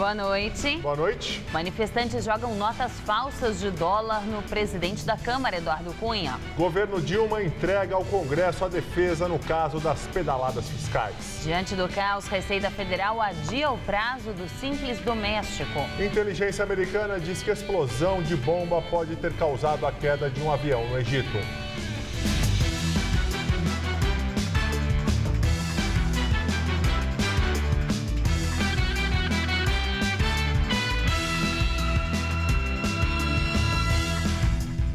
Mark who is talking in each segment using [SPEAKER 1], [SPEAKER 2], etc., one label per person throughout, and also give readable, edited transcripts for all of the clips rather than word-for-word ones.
[SPEAKER 1] Boa noite.
[SPEAKER 2] Boa noite.
[SPEAKER 1] Manifestantes jogam notas falsas de dólar no presidente da Câmara, Eduardo Cunha.
[SPEAKER 2] Governo Dilma entrega ao Congresso a defesa no caso das pedaladas fiscais.
[SPEAKER 1] Diante do caos, Receita Federal adia o prazo do Simples Doméstico.
[SPEAKER 2] Inteligência americana diz que a explosão de bomba pode ter causado a queda de um avião no Egito.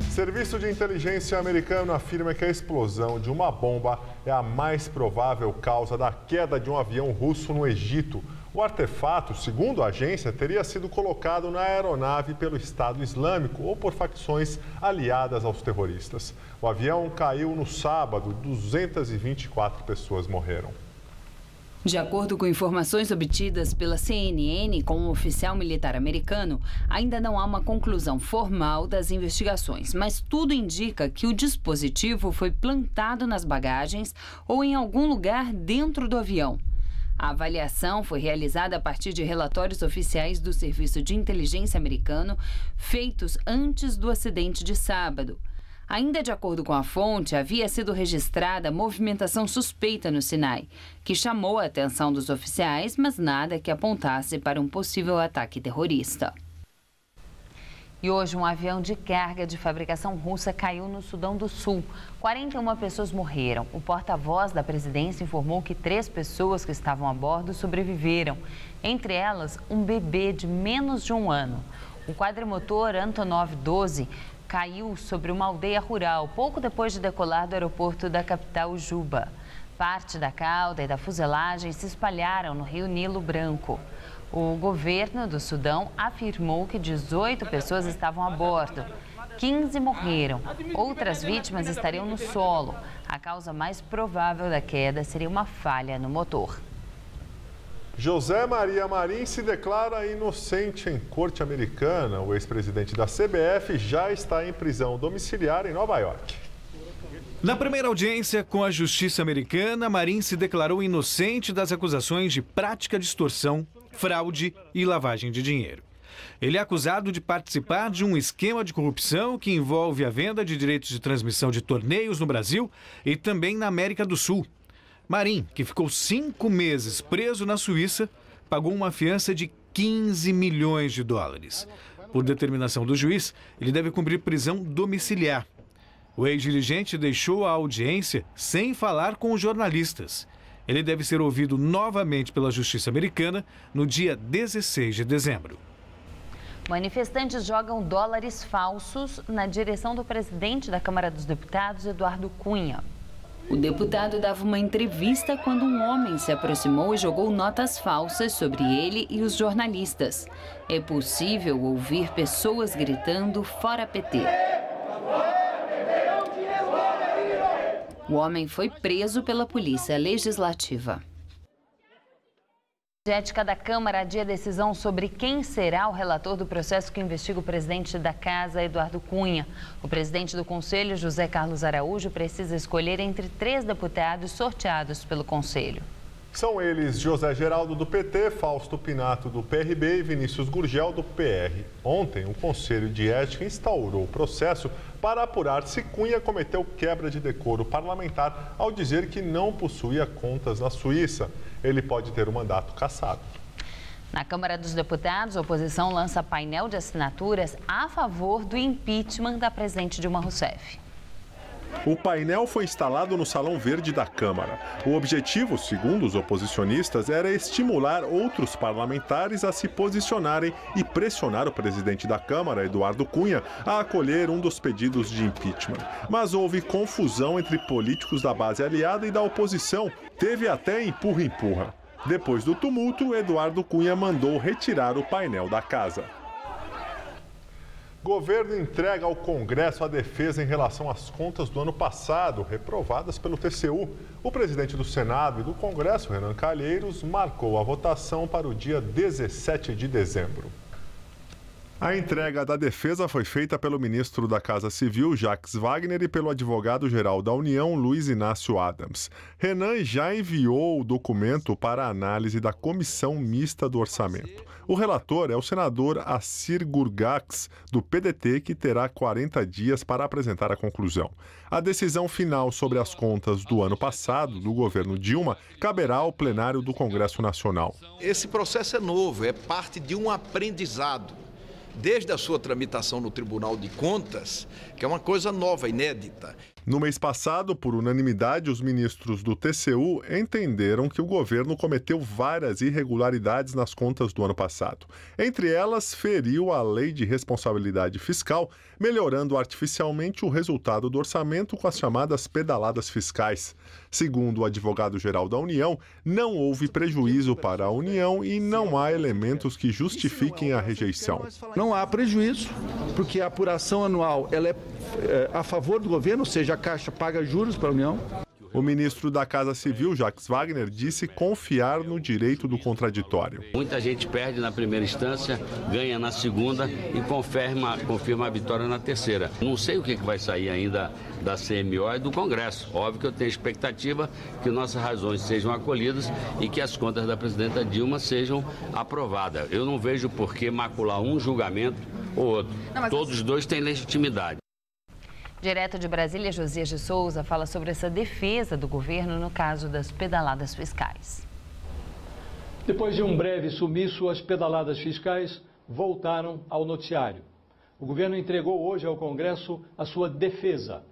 [SPEAKER 2] Serviço de inteligência americano afirma que a explosão de uma bomba é a mais provável causa da queda de um avião russo no Egito. O artefato, segundo a agência, teria sido colocado na aeronave pelo Estado Islâmico ou por facções aliadas aos terroristas. O avião caiu no sábado, 224 pessoas morreram.
[SPEAKER 1] De acordo com informações obtidas pela CNN com um oficial militar americano, ainda não há uma conclusão formal das investigações, mas tudo indica que o dispositivo foi plantado nas bagagens ou em algum lugar dentro do avião. A avaliação foi realizada a partir de relatórios oficiais do Serviço de Inteligência americano feitos antes do acidente de sábado. Ainda de acordo com a fonte, havia sido registrada movimentação suspeita no Sinai, que chamou a atenção dos oficiais, mas nada que apontasse para um possível ataque terrorista. E hoje, um avião de carga de fabricação russa caiu no Sudão do Sul. 41 pessoas morreram. O porta-voz da presidência informou que 3 pessoas que estavam a bordo sobreviveram. Entre elas, um bebê de menos de 1 ano. O quadrimotor Antonov 12 caiu sobre uma aldeia rural pouco depois de decolar do aeroporto da capital Juba. Parte da cauda e da fuselagem se espalharam no rio Nilo Branco. O governo do Sudão afirmou que 18 pessoas estavam a bordo. 15 morreram. Outras vítimas estariam no solo. A causa mais provável da queda seria uma falha no motor.
[SPEAKER 2] José Maria Marim se declara inocente em corte americana. O ex-presidente da CBF já está em prisão domiciliar em Nova York.
[SPEAKER 3] Na primeira audiência com a Justiça americana, Marim se declarou inocente das acusações de prática de extorsão, fraude e lavagem de dinheiro. Ele é acusado de participar de um esquema de corrupção que envolve a venda de direitos de transmissão de torneios no Brasil e também na América do Sul. Marim, que ficou 5 meses preso na Suíça, pagou uma fiança de 15 milhões de dólares. Por determinação do juiz, ele deve cumprir prisão domiciliar. O ex-dirigente deixou a audiência sem falar com os jornalistas. Ele deve ser ouvido novamente pela Justiça americana no dia 16 de dezembro.
[SPEAKER 1] Manifestantes jogam dólares falsos na direção do presidente da Câmara dos Deputados, Eduardo Cunha. O deputado dava uma entrevista quando um homem se aproximou e jogou notas falsas sobre ele e os jornalistas. É possível ouvir pessoas gritando "Fora PT". O homem foi preso pela Polícia Legislativa. A ética da Câmara adia a decisão sobre quem será o relator do processo que investiga o presidente da Casa, Eduardo Cunha. O presidente do Conselho, José Carlos Araújo, precisa escolher entre 3 deputados sorteados pelo Conselho.
[SPEAKER 2] São eles José Geraldo, do PT, Fausto Pinato, do PRB e Vinícius Gurgel, do PR. Ontem, o Conselho de Ética instaurou o processo para apurar se Cunha cometeu quebra de decoro parlamentar ao dizer que não possuía contas na Suíça. Ele pode ter o mandato cassado.
[SPEAKER 1] Na Câmara dos Deputados, a oposição lança painel de assinaturas a favor do impeachment da presidente Dilma Rousseff.
[SPEAKER 2] O painel foi instalado no Salão Verde da Câmara. O objetivo, segundo os oposicionistas, era estimular outros parlamentares a se posicionarem e pressionar o presidente da Câmara, Eduardo Cunha, a acolher um dos pedidos de impeachment. Mas houve confusão entre políticos da base aliada e da oposição. Teve até empurra-empurra. Depois do tumulto, Eduardo Cunha mandou retirar o painel da casa. Governo entrega ao Congresso a defesa em relação às contas do ano passado, reprovadas pelo TCU. O presidente do Senado e do Congresso, Renan Calheiros, marcou a votação para o dia 17 de dezembro. A entrega da defesa foi feita pelo ministro da Casa Civil, Jacques Wagner, e pelo advogado-geral da União, Luiz Inácio Adams. Renan já enviou o documento para a análise da Comissão Mista do Orçamento. O relator é o senador Assir Gurgax, do PDT, que terá 40 dias para apresentar a conclusão. A decisão final sobre as contas do ano passado, do governo Dilma, caberá ao plenário do Congresso Nacional.
[SPEAKER 4] Esse processo é novo, é parte de um aprendizado. Desde a sua tramitação no Tribunal de Contas, que é uma coisa nova, inédita.
[SPEAKER 2] No mês passado, por unanimidade, os ministros do TCU entenderam que o governo cometeu várias irregularidades nas contas do ano passado. Entre elas, feriu a Lei de Responsabilidade Fiscal, melhorando artificialmente o resultado do orçamento com as chamadas pedaladas fiscais. Segundo o advogado-geral da União, não houve prejuízo para a União e não há elementos que justifiquem a rejeição.
[SPEAKER 5] Não há prejuízo, porque a apuração anual ela é a favor do governo, ou seja, a Caixa paga juros para a União.
[SPEAKER 2] O ministro da Casa Civil, Jacques Wagner, disse confiar no direito do contraditório.
[SPEAKER 6] Muita gente perde na primeira instância, ganha na segunda e confirma a vitória na terceira. Não sei o que vai sair ainda da CMO e do Congresso. Óbvio que eu tenho expectativa que nossas razões sejam acolhidas e que as contas da presidenta Dilma sejam aprovadas. Eu não vejo por que macular um julgamento ou outro. Todos os dois têm legitimidade.
[SPEAKER 1] Direto de Brasília, Josias de Souza fala sobre essa defesa do governo no caso das pedaladas fiscais.
[SPEAKER 7] Depois de um breve sumiço, as pedaladas fiscais voltaram ao noticiário. O governo entregou hoje ao Congresso a sua defesa.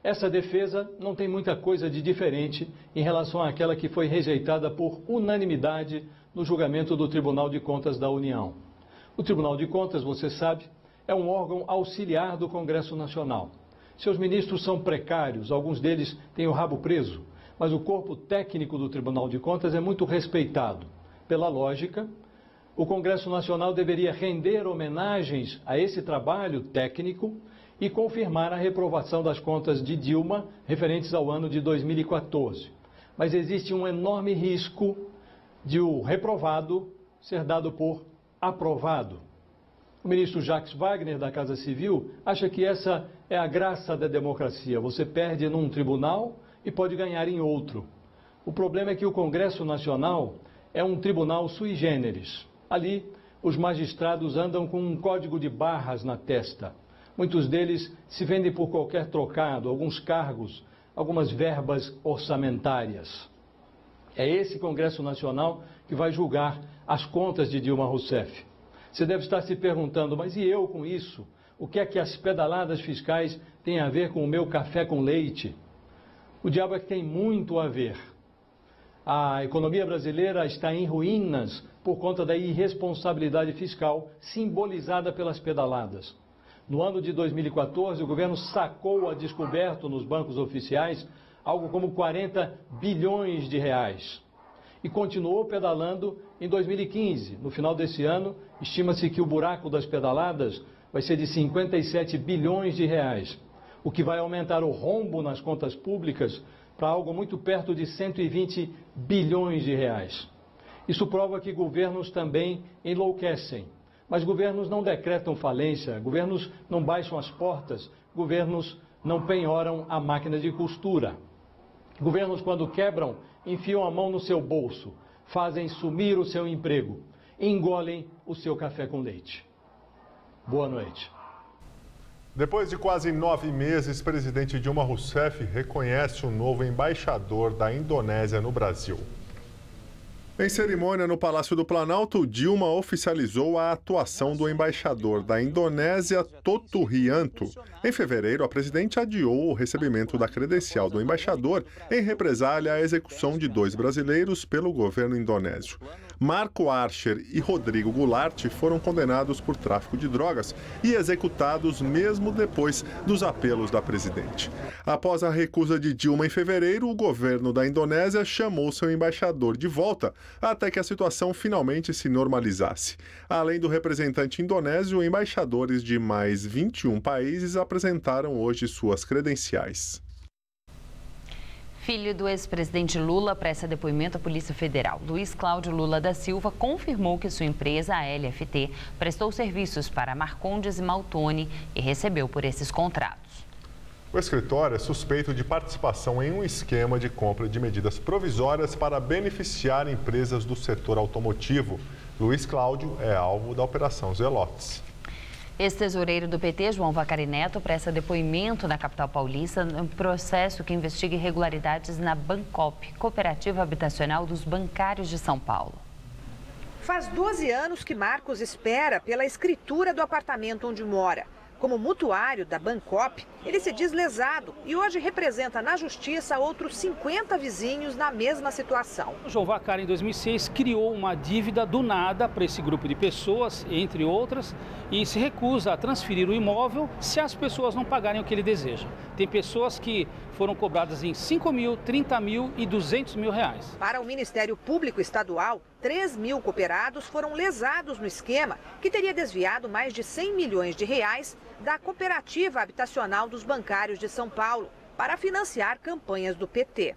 [SPEAKER 7] Essa defesa não tem muita coisa de diferente em relação àquela que foi rejeitada por unanimidade no julgamento do Tribunal de Contas da União. O Tribunal de Contas, você sabe, é um órgão auxiliar do Congresso Nacional. Seus ministros são precários, alguns deles têm o rabo preso, mas o corpo técnico do Tribunal de Contas é muito respeitado. Pela lógica, o Congresso Nacional deveria render homenagens a esse trabalho técnico e confirmar a reprovação das contas de Dilma referentes ao ano de 2014. Mas existe um enorme risco de o reprovado ser dado por aprovado. O ministro Jacques Wagner, da Casa Civil, acha que essa é a graça da democracia. Você perde num tribunal e pode ganhar em outro. O problema é que o Congresso Nacional é um tribunal sui generis. Ali, os magistrados andam com um código de barras na testa. Muitos deles se vendem por qualquer trocado, alguns cargos, algumas verbas orçamentárias. É esse Congresso Nacional que vai julgar as contas de Dilma Rousseff. Você deve estar se perguntando, mas e eu com isso? O que é que as pedaladas fiscais têm a ver com o meu café com leite? O diabo é que tem muito a ver. A economia brasileira está em ruínas por conta da irresponsabilidade fiscal simbolizada pelas pedaladas. No ano de 2014, o governo sacou a descoberto nos bancos oficiais algo como 40 bilhões de reais. E continuou pedalando em 2015. No final desse ano, estima-se que o buraco das pedaladas vai ser de 57 bilhões de reais, o que vai aumentar o rombo nas contas públicas para algo muito perto de 120 bilhões de reais. Isso prova que governos também enlouquecem. Mas governos não decretam falência, governos não baixam as portas, governos não penhoram a máquina de costura. Governos, quando quebram, enfiam a mão no seu bolso, fazem sumir o seu emprego, engolem o seu café com leite. Boa noite.
[SPEAKER 2] Depois de quase 9 meses, o presidente Dilma Rousseff reconhece o novo embaixador da Indonésia no Brasil. Em cerimônia no Palácio do Planalto, Dilma oficializou a atuação do embaixador da Indonésia, Toto Rianto. Em fevereiro, a presidente adiou o recebimento da credencial do embaixador em represália à execução de 2 brasileiros pelo governo indonésio. Marco Archer e Rodrigo Goulart foram condenados por tráfico de drogas e executados mesmo depois dos apelos da presidente. Após a recusa de Dilma em fevereiro, o governo da Indonésia chamou seu embaixador de volta, até que a situação finalmente se normalizasse. Além do representante indonésio, embaixadores de mais 21 países apresentaram hoje suas credenciais.
[SPEAKER 1] Filho do ex-presidente Lula presta depoimento à Polícia Federal. Luiz Cláudio Lula da Silva confirmou que sua empresa, a LFT, prestou serviços para Marcondes e Maltoni e recebeu por esses contratos.
[SPEAKER 2] O escritório é suspeito de participação em um esquema de compra de medidas provisórias para beneficiar empresas do setor automotivo. Luiz Cláudio é alvo da Operação Zelotes.
[SPEAKER 1] Ex-tesoureiro do PT, João Vacari Neto, presta depoimento na capital paulista no processo que investiga irregularidades na Bancop, Cooperativa Habitacional dos Bancários de São Paulo.
[SPEAKER 8] Faz 12 anos que Marcos espera pela escritura do apartamento onde mora. Como mutuário da Bancop, ele se diz lesado e hoje representa na justiça outros 50 vizinhos na mesma situação.
[SPEAKER 9] O João Vacari, em 2006, criou uma dívida do nada para esse grupo de pessoas, entre outras, e se recusa a transferir o imóvel se as pessoas não pagarem o que ele deseja. Tem pessoas que foram cobradas em 5 mil, 30 mil e 200 mil reais.
[SPEAKER 8] Para o Ministério Público Estadual, 3 mil cooperados foram lesados no esquema que teria desviado mais de 100 milhões de reais da Cooperativa Habitacional dos Bancários de São Paulo para financiar campanhas do PT.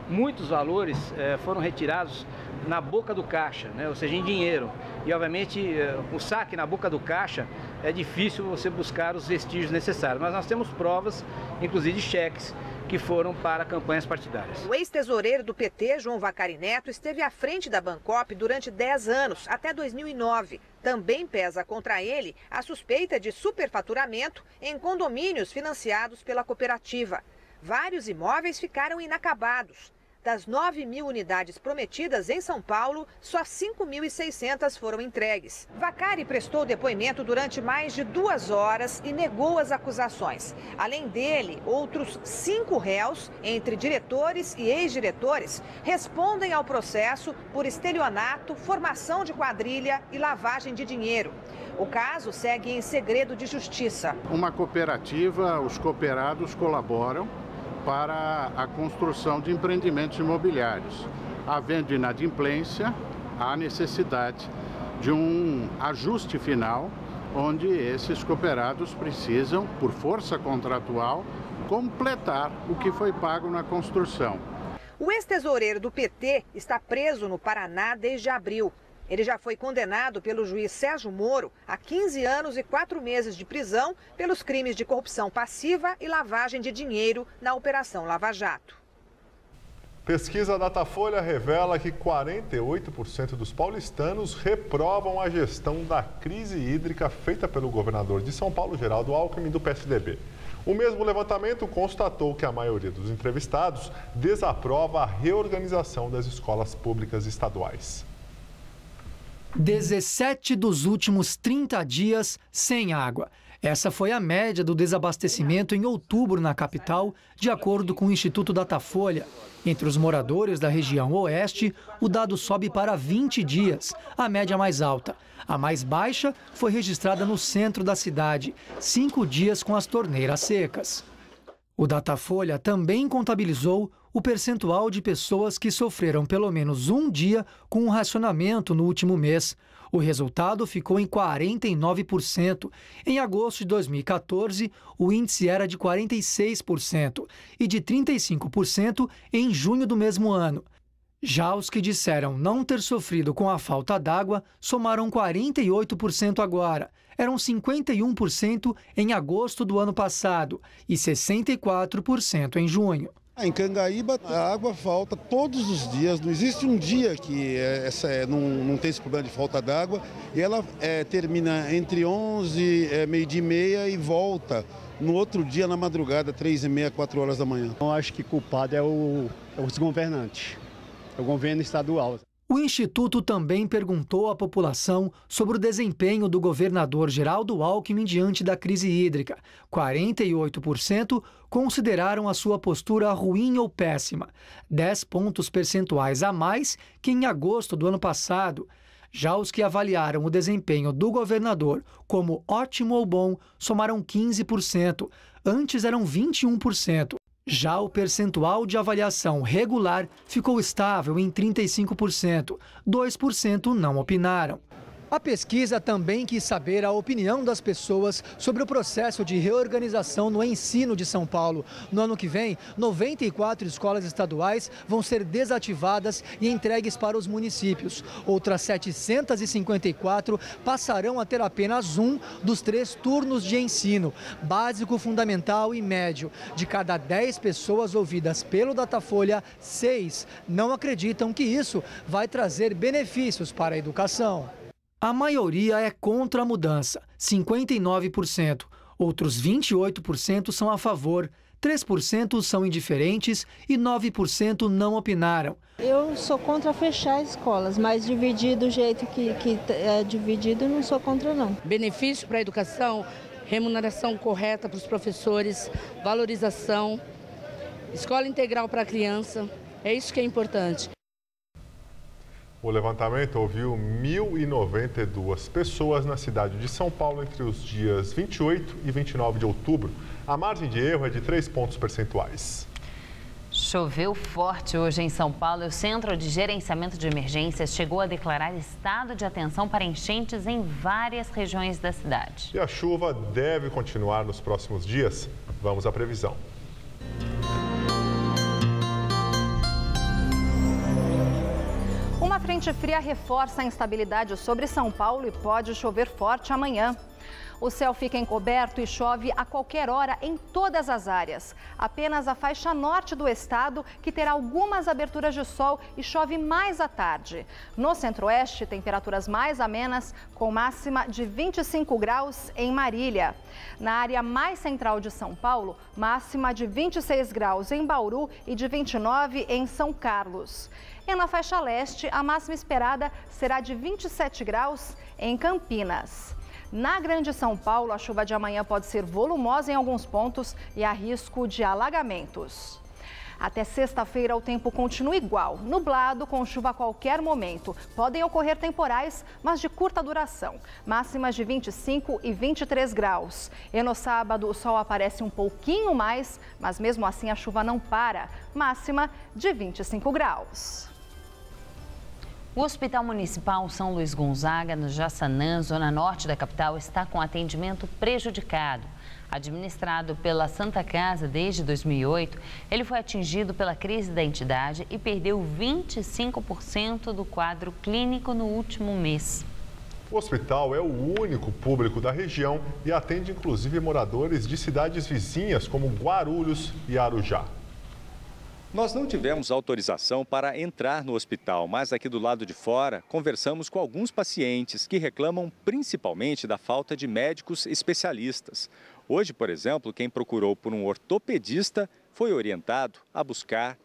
[SPEAKER 10] Muitos valores foram retirados na boca do caixa, ou seja, em dinheiro. E, obviamente, o saque na boca do caixa é difícil você buscar os vestígios necessários. Mas nós temos provas, inclusive de cheques, que foram para campanhas partidárias.
[SPEAKER 8] O ex-tesoureiro do PT, João Vacari Neto, esteve à frente da Bancop durante 10 anos, até 2009. Também pesa contra ele a suspeita de superfaturamento em condomínios financiados pela cooperativa. Vários imóveis ficaram inacabados. Das 9 mil unidades prometidas em São Paulo, só 5.600 foram entregues. Vacari prestou depoimento durante mais de 2 horas e negou as acusações. Além dele, outros 5 réus, entre diretores e ex-diretores, respondem ao processo por estelionato, formação de quadrilha e lavagem de dinheiro. O caso segue em segredo de justiça.
[SPEAKER 11] Uma cooperativa, os cooperados colaboram para a construção de empreendimentos imobiliários. Havendo inadimplência, há necessidade de um ajuste final, onde esses cooperados precisam, por força contratual, completar o que foi pago na construção.
[SPEAKER 8] O ex-tesoureiro do PT está preso no Paraná desde abril. Ele já foi condenado pelo juiz Sérgio Moro a 15 anos e 4 meses de prisão pelos crimes de corrupção passiva e lavagem de dinheiro na Operação Lava Jato.
[SPEAKER 2] Pesquisa Datafolha revela que 48% dos paulistanos reprovam a gestão da crise hídrica feita pelo governador de São Paulo, Geraldo Alckmin, do PSDB. O mesmo levantamento constatou que a maioria dos entrevistados desaprova a reorganização das escolas públicas estaduais.
[SPEAKER 12] 17 dos últimos 30 dias sem água. Essa foi a média do desabastecimento em outubro na capital, de acordo com o Instituto Datafolha. Entre os moradores da região oeste, o dado sobe para 20 dias, a média mais alta. A mais baixa foi registrada no centro da cidade, 5 dias com as torneiras secas. O Datafolha também contabilizou o percentual de pessoas que sofreram pelo menos um dia com um racionamento no último mês. O resultado ficou em 49%. Em agosto de 2014, o índice era de 46% e de 35% em junho do mesmo ano. Já os que disseram não ter sofrido com a falta d'água somaram 48% agora. Eram 51% em agosto do ano passado e 64% em junho.
[SPEAKER 13] Em Cangaíba, a água falta todos os dias, não existe um dia que não tem esse problema de falta d'água. E ela termina entre 11, meio-dia e meia e volta no outro dia na madrugada, 3h30, 4 horas da manhã.
[SPEAKER 14] Eu acho que culpado é os governantes, é o governo estadual.
[SPEAKER 12] O Instituto também perguntou à população sobre o desempenho do governador Geraldo Alckmin diante da crise hídrica. 48% consideraram a sua postura ruim ou péssima, 10 pontos percentuais a mais que em agosto do ano passado. Já os que avaliaram o desempenho do governador como ótimo ou bom somaram 15%, antes eram 21%. Já o percentual de avaliação regular ficou estável em 35%, 2% não opinaram. A pesquisa também quis saber a opinião das pessoas sobre o processo de reorganização no ensino de São Paulo. No ano que vem, 94 escolas estaduais vão ser desativadas e entregues para os municípios. Outras 754 passarão a ter apenas um dos 3 turnos de ensino, básico, fundamental e médio. De cada 10 pessoas ouvidas pelo Datafolha, 6 não acreditam que isso vai trazer benefícios para a educação. A maioria é contra a mudança, 59%. Outros 28% são a favor, 3% são indiferentes e 9% não opinaram.
[SPEAKER 15] Eu sou contra fechar escolas, mas dividir do jeito que é dividido, não sou contra não.
[SPEAKER 16] Benefício para a educação, remuneração correta para os professores, valorização, escola integral para a criança, é isso que é importante.
[SPEAKER 2] O levantamento ouviu 1.092 pessoas na cidade de São Paulo entre os dias 28 e 29 de outubro. A margem de erro é de 3 pontos percentuais.
[SPEAKER 1] Choveu forte hoje em São Paulo e o Centro de Gerenciamento de Emergências chegou a declarar estado de atenção para enchentes em várias regiões da cidade.
[SPEAKER 2] E a chuva deve continuar nos próximos dias. Vamos à previsão.
[SPEAKER 17] Uma frente fria reforça a instabilidade sobre São Paulo e pode chover forte amanhã. O céu fica encoberto e chove a qualquer hora em todas as áreas. Apenas a faixa norte do estado que terá algumas aberturas de sol e chove mais à tarde. No centro-oeste, temperaturas mais amenas, com máxima de 25 graus em Marília. Na área mais central de São Paulo, máxima de 26 graus em Bauru e de 29 em São Carlos. E na faixa leste, a máxima esperada será de 27 graus em Campinas. Na Grande São Paulo, a chuva de amanhã pode ser volumosa em alguns pontos e há risco de alagamentos. Até sexta-feira, o tempo continua igual, nublado, com chuva a qualquer momento. Podem ocorrer temporais, mas de curta duração. Máximas de 25 e 23 graus. E no sábado, o sol aparece um pouquinho mais, mas mesmo assim a chuva não para. Máxima de 25 graus.
[SPEAKER 1] O Hospital Municipal São Luís Gonzaga, no Jaçanã, zona norte da capital, está com atendimento prejudicado. Administrado pela Santa Casa desde 2008, ele foi atingido pela crise da entidade e perdeu 25% do quadro clínico no último mês.
[SPEAKER 2] O hospital é o único público da região e atende inclusive moradores de cidades vizinhas como Guarulhos e Arujá.
[SPEAKER 18] Nós não tivemos autorização para entrar no hospital, mas aqui do lado de fora conversamos com alguns pacientes que reclamam principalmente da falta de médicos especialistas. Hoje, por exemplo, quem procurou por um ortopedista foi orientado a buscar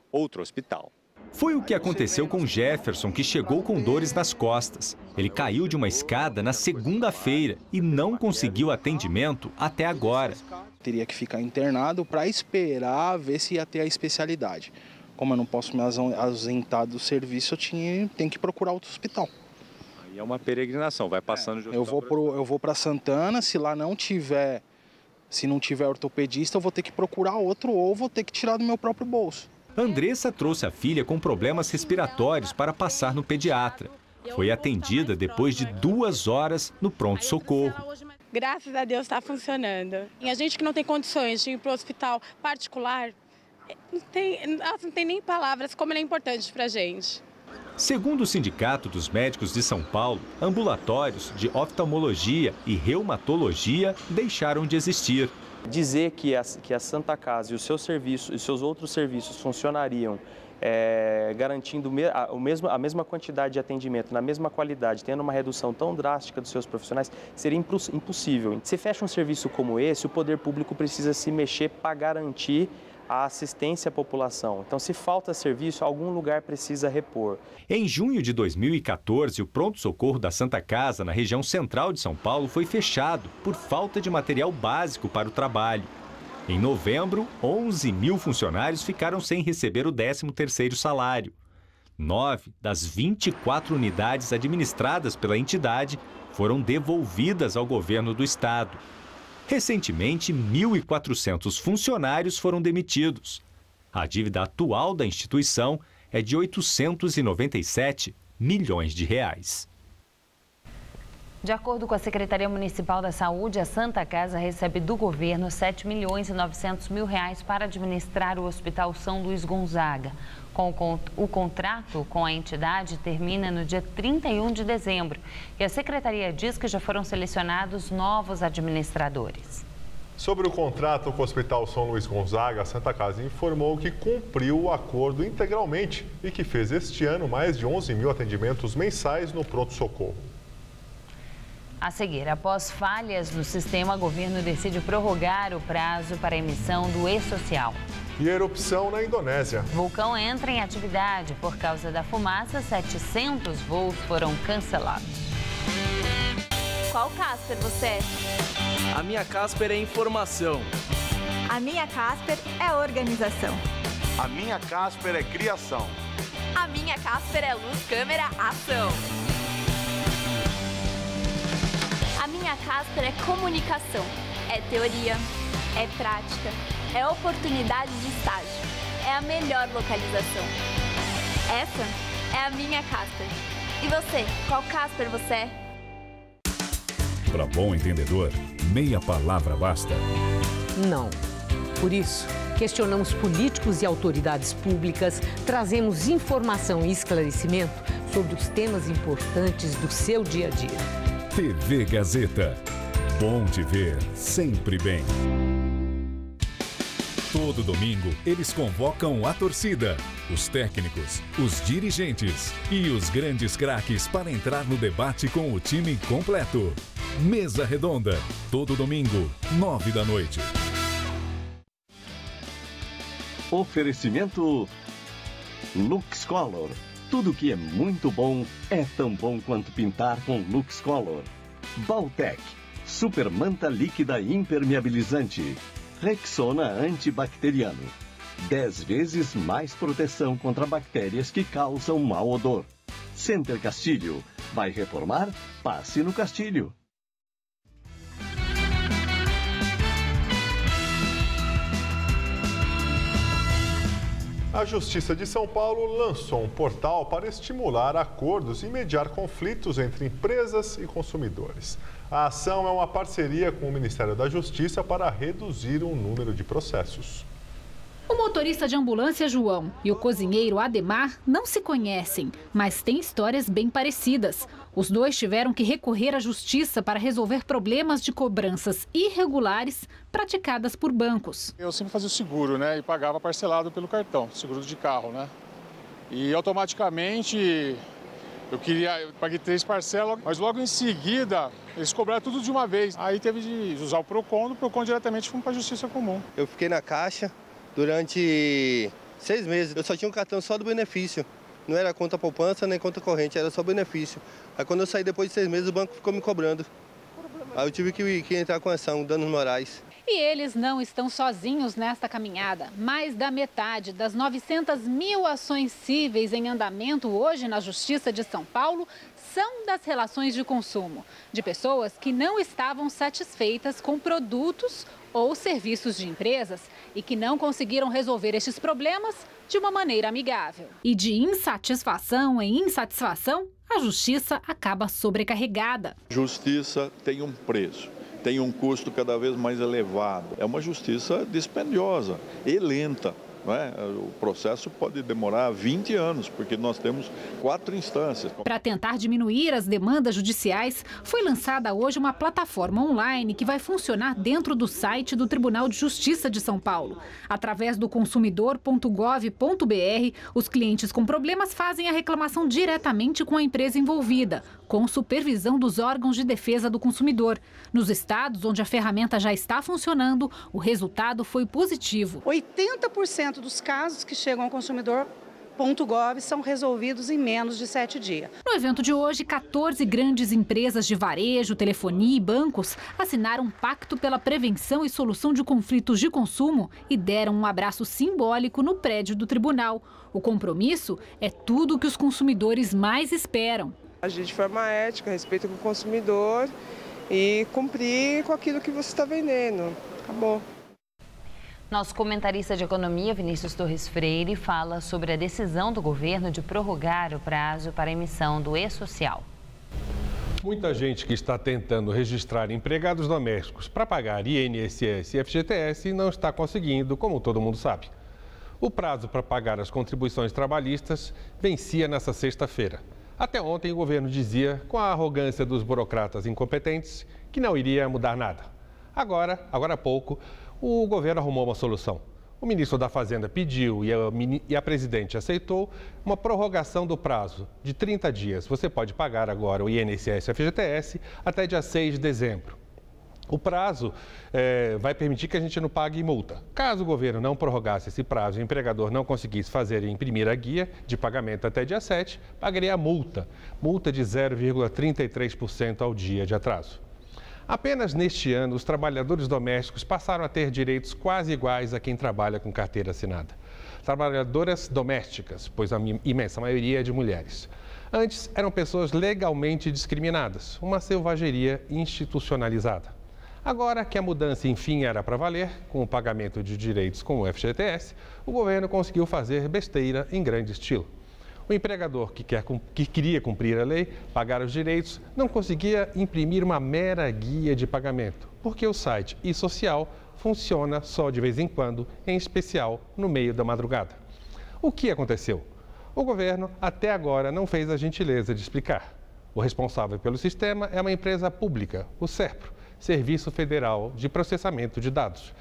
[SPEAKER 18] outro hospital. Foi o que aconteceu com Jefferson, que chegou com dores nas costas. Ele caiu de uma escada na segunda-feira e não conseguiu atendimento até agora.
[SPEAKER 19] Teria que ficar internado para esperar ver se ia ter a especialidade. Como eu não posso me ausentar do serviço, eu tenho que procurar outro hospital.
[SPEAKER 18] E é uma peregrinação, vai passando de hospital.
[SPEAKER 19] Eu vou para Santana, se lá não tiver, se não tiver ortopedista, eu vou ter que procurar outro ou vou ter que tirar do meu próprio bolso.
[SPEAKER 18] Andressa trouxe a filha com problemas respiratórios para passar no pediatra. Foi atendida depois de 2 horas no pronto-socorro.
[SPEAKER 20] Graças a Deus está funcionando. E a gente que não tem condições de ir para o hospital particular, não tem nem palavras como ele é importante para a gente.
[SPEAKER 18] Segundo o Sindicato dos Médicos de São Paulo, ambulatórios de oftalmologia e reumatologia deixaram de existir.
[SPEAKER 21] Dizer que a Santa Casa e os seus serviços e seus outros serviços funcionariam garantindo a mesma quantidade de atendimento, na mesma qualidade, tendo uma redução tão drástica dos seus profissionais, seria impossível. Se fecha um serviço como esse, o poder público precisa se mexer para garantir a assistência à população. Então, se falta serviço, algum lugar precisa repor.
[SPEAKER 18] Em junho de 2014, o pronto-socorro da Santa Casa, na região central de São Paulo, foi fechado por falta de material básico para o trabalho. Em novembro, 11 mil funcionários ficaram sem receber o 13º salário. 9 das 24 unidades administradas pela entidade foram devolvidas ao governo do estado. Recentemente, 1.400 funcionários foram demitidos. A dívida atual da instituição é de 897 milhões de reais.
[SPEAKER 1] De acordo com a Secretaria Municipal da Saúde, a Santa Casa recebe do governo R$ 7.900.000 para administrar o Hospital São Luís Gonzaga. O contrato com a entidade termina no dia 31 de dezembro e a Secretaria diz que já foram selecionados novos administradores.
[SPEAKER 2] Sobre o contrato com o Hospital São Luís Gonzaga, a Santa Casa informou que cumpriu o acordo integralmente e que fez este ano mais de 11 mil atendimentos mensais no pronto-socorro.
[SPEAKER 1] A seguir, após falhas no sistema, o governo decide prorrogar o prazo para a emissão do e-social.
[SPEAKER 2] E erupção na Indonésia.
[SPEAKER 1] O vulcão entra em atividade. Por causa da fumaça, 700 voos foram cancelados.
[SPEAKER 3] Qual Casper você é?
[SPEAKER 22] A minha Casper é informação.
[SPEAKER 3] A minha Casper é organização.
[SPEAKER 23] A minha Casper é criação.
[SPEAKER 3] A minha Casper é luz, câmera, ação. A minha Casper é comunicação, é teoria, é prática, é oportunidade de estágio, é a melhor localização. Essa é a minha Casper. E você, qual Casper você é?
[SPEAKER 24] Para bom entendedor, meia palavra basta.
[SPEAKER 25] Não. Por isso, questionamos políticos e autoridades públicas, trazemos informação e esclarecimento sobre os temas importantes do seu dia a dia.
[SPEAKER 24] TV Gazeta. Bom te ver sempre bem. Todo domingo, eles convocam a torcida, os técnicos, os dirigentes e os grandes craques para entrar no debate com o time completo. Mesa Redonda, todo domingo, 9 da noite.
[SPEAKER 26] Oferecimento LuxColor. Tudo que é muito bom é tão bom quanto pintar com LuxColor. Baltec, super manta líquida impermeabilizante. Rexona antibacteriano. 10 vezes mais proteção contra bactérias que causam mau odor. Center Castilho. Vai reformar? Passe no Castilho.
[SPEAKER 2] A Justiça de São Paulo lançou um portal para estimular acordos e mediar conflitos entre empresas e consumidores. A ação é uma parceria com o Ministério da Justiça para reduzir o número de processos.
[SPEAKER 27] O motorista de ambulância João e o cozinheiro Ademar não se conhecem, mas têm histórias bem parecidas. Os dois tiveram que recorrer à justiça para resolver problemas de cobranças irregulares praticadas por bancos.
[SPEAKER 28] Eu sempre fazia o seguro, né, e pagava parcelado pelo cartão, seguro de carro, né? E automaticamente eu paguei 3 parcelas, mas logo em seguida eles cobraram tudo de uma vez. Aí teve de usar o Procon, do Procon diretamente fomos para a Justiça Comum.
[SPEAKER 29] Eu fiquei na Caixa durante 6 meses. Eu só tinha um cartão só do benefício. Não era conta poupança nem conta corrente, era só benefício. Aí quando eu saí depois de 6 meses, o banco ficou me cobrando. Aí eu tive que entrar com ação, danos morais.
[SPEAKER 27] E eles não estão sozinhos nesta caminhada. Mais da metade das 900 mil ações cíveis em andamento hoje na Justiça de São Paulo são das relações de consumo, de pessoas que não estavam satisfeitas com produtos ou serviços de empresas e que não conseguiram resolver estes problemas de uma maneira amigável. E de insatisfação em insatisfação, a justiça acaba sobrecarregada.
[SPEAKER 11] Justiça tem um preço, tem um custo cada vez mais elevado. É uma justiça dispendiosa e lenta. O processo pode demorar 20 anos, porque nós temos 4 instâncias.
[SPEAKER 27] Para tentar diminuir as demandas judiciais, foi lançada hoje uma plataforma online que vai funcionar dentro do site do Tribunal de Justiça de São Paulo. Através do consumidor.gov.br, os clientes com problemas fazem a reclamação diretamente com a empresa envolvida, com supervisão dos órgãos de defesa do consumidor. Nos estados onde a ferramenta já está funcionando, o resultado foi positivo.
[SPEAKER 30] 80% dos casos que chegam ao consumidor.gov são resolvidos em menos de 7 dias.
[SPEAKER 27] No evento de hoje, 14 grandes empresas de varejo, telefonia e bancos assinaram um pacto pela prevenção e solução de conflitos de consumo e deram um abraço simbólico no prédio do tribunal. O compromisso é tudo o que os consumidores mais esperam.
[SPEAKER 31] Agir de forma ética, respeito com o consumidor e cumprir com aquilo que você está vendendo. Acabou.
[SPEAKER 1] Nosso comentarista de economia, Vinícius Torres Freire, fala sobre a decisão do governo de prorrogar o prazo para a emissão do e-social.
[SPEAKER 4] Muita gente que está tentando registrar empregados domésticos para pagar INSS e FGTS não está conseguindo, como todo mundo sabe. O prazo para pagar as contribuições trabalhistas vencia nesta sexta-feira. Até ontem, o governo dizia, com a arrogância dos burocratas incompetentes, que não iria mudar nada. Agora há pouco, o governo arrumou uma solução. O ministro da Fazenda pediu e a presidente aceitou uma prorrogação do prazo de 30 dias. Você pode pagar agora o INSS e o FGTS até dia 6 de dezembro. O prazo vai permitir que a gente não pague multa. Caso o governo não prorrogasse esse prazo e o empregador não conseguisse fazer e imprimir a guia de pagamento até dia 7, pagaria a multa de 0,33% ao dia de atraso. Apenas neste ano, os trabalhadores domésticos passaram a ter direitos quase iguais a quem trabalha com carteira assinada. Trabalhadoras domésticas, pois a imensa maioria é de mulheres. Antes, eram pessoas legalmente discriminadas, uma selvageria institucionalizada. Agora que a mudança, enfim, era para valer, com o pagamento de direitos com o FGTS, o governo conseguiu fazer besteira em grande estilo. O empregador que queria cumprir a lei, pagar os direitos, não conseguia imprimir uma mera guia de pagamento, porque o site e-social funciona só de vez em quando, em especial no meio da madrugada. O que aconteceu? O governo até agora não fez a gentileza de explicar. O responsável pelo sistema é uma empresa pública, o SERPRO, Serviço Federal de Processamento de Dados.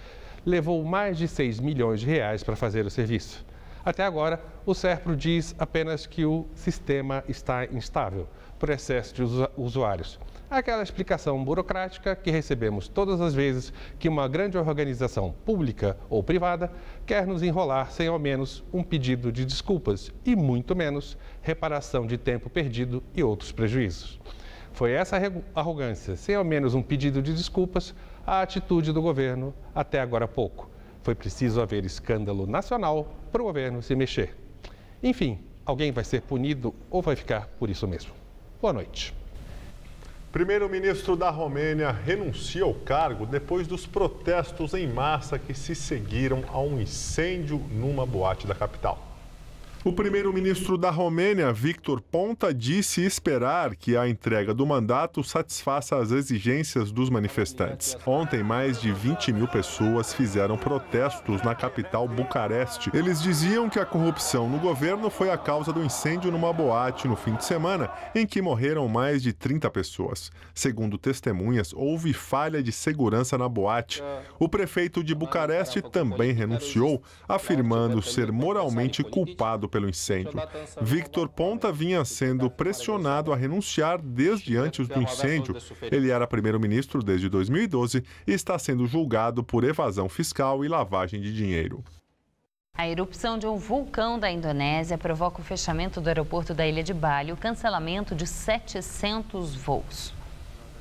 [SPEAKER 4] Levou mais de 6 milhões de reais para fazer o serviço. Até agora, o SERPRO diz apenas que o sistema está instável por excesso de usuários. Aquela explicação burocrática que recebemos todas as vezes que uma grande organização pública ou privada quer nos enrolar sem ao menos um pedido de desculpas e muito menos reparação de tempo perdido e outros prejuízos. Foi essa arrogância, sem ao menos um pedido de desculpas, a atitude do governo até agora há pouco. Foi preciso haver escândalo nacional para o governo se mexer. Enfim, alguém vai ser punido ou vai ficar por isso mesmo. Boa noite.
[SPEAKER 2] Primeiro-ministro da Romênia renuncia ao cargo depois dos protestos em massa que se seguiram a um incêndio numa boate da capital. O primeiro-ministro da Romênia, Victor Ponta, disse esperar que a entrega do mandato satisfaça as exigências dos manifestantes. Ontem, mais de 20 mil pessoas fizeram protestos na capital Bucareste. Eles diziam que a corrupção no governo foi a causa do incêndio numa boate no fim de semana, em que morreram mais de 30 pessoas. Segundo testemunhas, houve falha de segurança na boate. O prefeito de Bucareste também renunciou, afirmando ser moralmente culpado pelo incêndio. Victor Ponta vinha sendo pressionado a renunciar desde antes do incêndio. Ele era primeiro-ministro desde 2012 e está sendo julgado por evasão fiscal e lavagem de dinheiro.
[SPEAKER 1] A erupção de um vulcão da Indonésia provoca o fechamento do aeroporto da ilha de Bali e o cancelamento de 700 voos.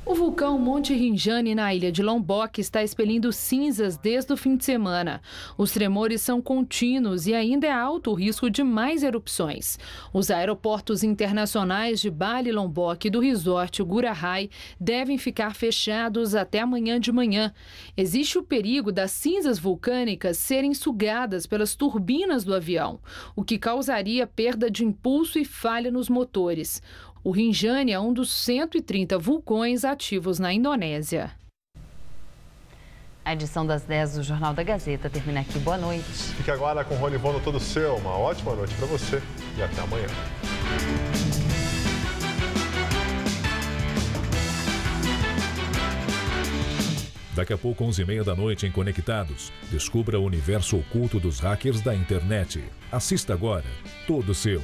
[SPEAKER 5] O vulcão Monte Rinjani, na ilha de Lombok, está expelindo cinzas desde o fim de semana. Os tremores são contínuos e ainda é alto o risco de mais erupções. Os aeroportos internacionais de Bali, Lombok e do resort Gurahai devem ficar fechados até amanhã de manhã. Existe o perigo das cinzas vulcânicas serem sugadas pelas turbinas do avião, o que causaria perda de impulso e falha nos motores. O Rinjani é um dos 130 vulcões ativos na Indonésia.
[SPEAKER 1] A edição das 10 do Jornal da Gazeta termina aqui. Boa noite.
[SPEAKER 2] Fique agora com o Rony Vono Todo Seu. Uma ótima noite para você e até amanhã.
[SPEAKER 24] Daqui a pouco, 11h30 da noite, em Conectados. Descubra o universo oculto dos hackers da internet. Assista agora. Todo Seu.